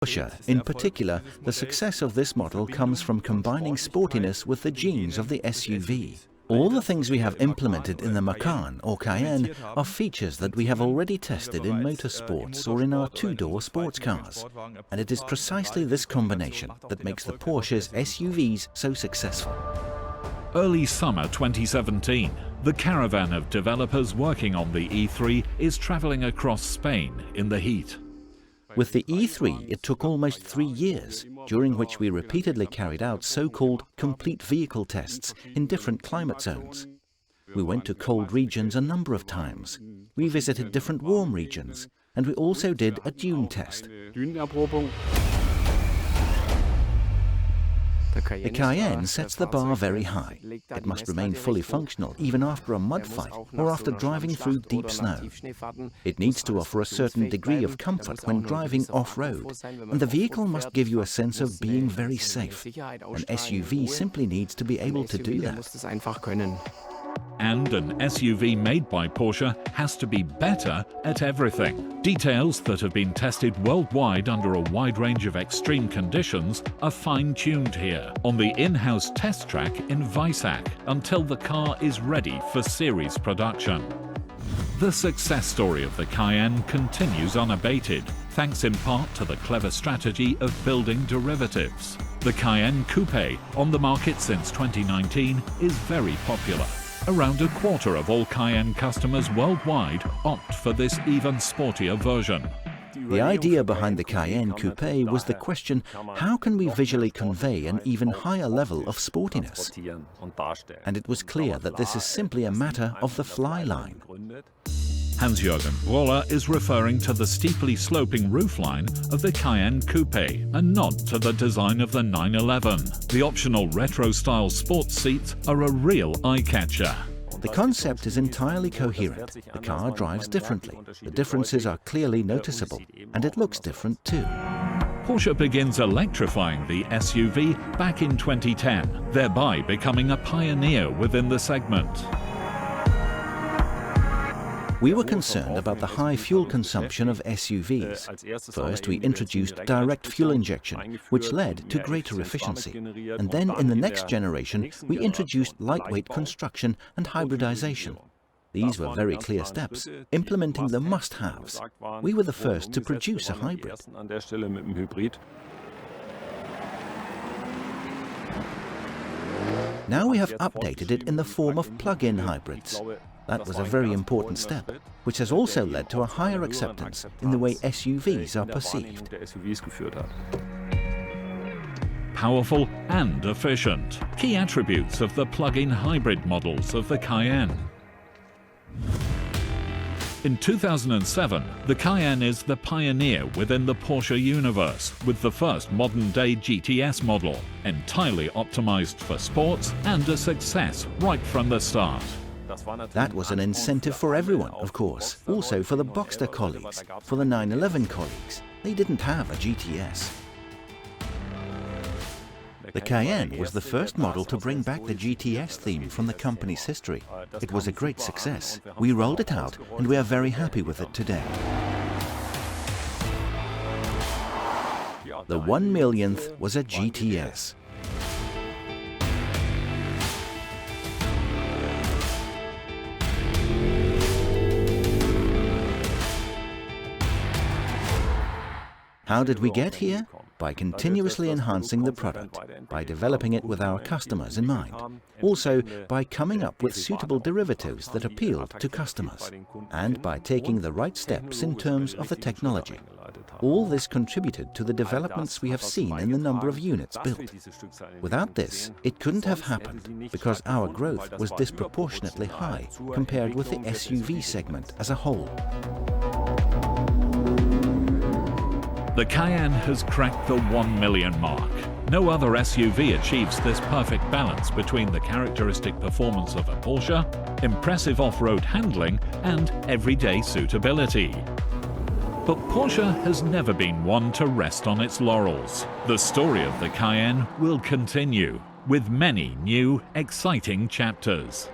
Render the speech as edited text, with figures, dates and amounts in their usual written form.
Porsche, in particular, the success of this model comes from combining sportiness with the genes of the SUV. All the things we have implemented in the Macan or Cayenne are features that we have already tested in motorsports or in our two-door sports cars. And it is precisely this combination that makes the Porsche's SUVs so successful. Early summer 2017, the caravan of developers working on the E3 is traveling across Spain in the heat. With the E3, it took almost 3 years, during which we repeatedly carried out so-called complete vehicle tests in different climate zones. We went to cold regions a number of times. We visited different warm regions, and we also did a dune test. The Cayenne sets the bar very high. It must remain fully functional even after a mud fight or after driving through deep snow. It needs to offer a certain degree of comfort when driving off-road, and the vehicle must give you a sense of being very safe. An SUV simply needs to be able to do that. And an SUV made by Porsche has to be better at everything. Details that have been tested worldwide under a wide range of extreme conditions are fine-tuned here on the in-house test track in Weissach until the car is ready for series production. The success story of the Cayenne continues unabated, thanks in part to the clever strategy of building derivatives. The Cayenne Coupe, on the market since 2019, is very popular. Around a quarter of all Cayenne customers worldwide opt for this even sportier version. The idea behind the Cayenne Coupe was the question, how can we visually convey an even higher level of sportiness? And it was clear that this is simply a matter of the fly line. Hans-Jürgen Bröller is referring to the steeply sloping roofline of the Cayenne Coupe, a nod to the design of the 911. The optional retro-style sports seats are a real eye-catcher. The concept is entirely coherent. The car drives differently. The differences are clearly noticeable, and it looks different too. Porsche begins electrifying the SUV back in 2010, thereby becoming a pioneer within the segment. We were concerned about the high fuel consumption of SUVs. First, we introduced direct fuel injection, which led to greater efficiency. And then in the next generation, we introduced lightweight construction and hybridization. These were very clear steps, implementing the must-haves. We were the first to produce a hybrid. Now we have updated it in the form of plug-in hybrids. That was a very important step, which has also led to a higher acceptance in the way SUVs are perceived. Powerful and efficient, key attributes of the plug-in hybrid models of the Cayenne. In 2007, the Cayenne is the pioneer within the Porsche universe, with the first modern-day GTS model, entirely optimized for sports and a success right from the start. That was an incentive for everyone, of course, also for the Boxster colleagues, for the 911 colleagues. They didn't have a GTS. The Cayenne was the first model to bring back the GTS theme from the company's history. It was a great success. We rolled it out, and we are very happy with it today. The 1 millionth was a GTS. How did we get here? By continuously enhancing the product, by developing it with our customers in mind, also by coming up with suitable derivatives that appealed to customers, and by taking the right steps in terms of the technology. All this contributed to the developments we have seen in the number of units built. Without this, it couldn't have happened, because our growth was disproportionately high compared with the SUV segment as a whole. The Cayenne has cracked the 1 million mark. No other SUV achieves this perfect balance between the characteristic performance of a Porsche, impressive off-road handling, and everyday suitability. But Porsche has never been one to rest on its laurels. The story of the Cayenne will continue, with many new, exciting chapters.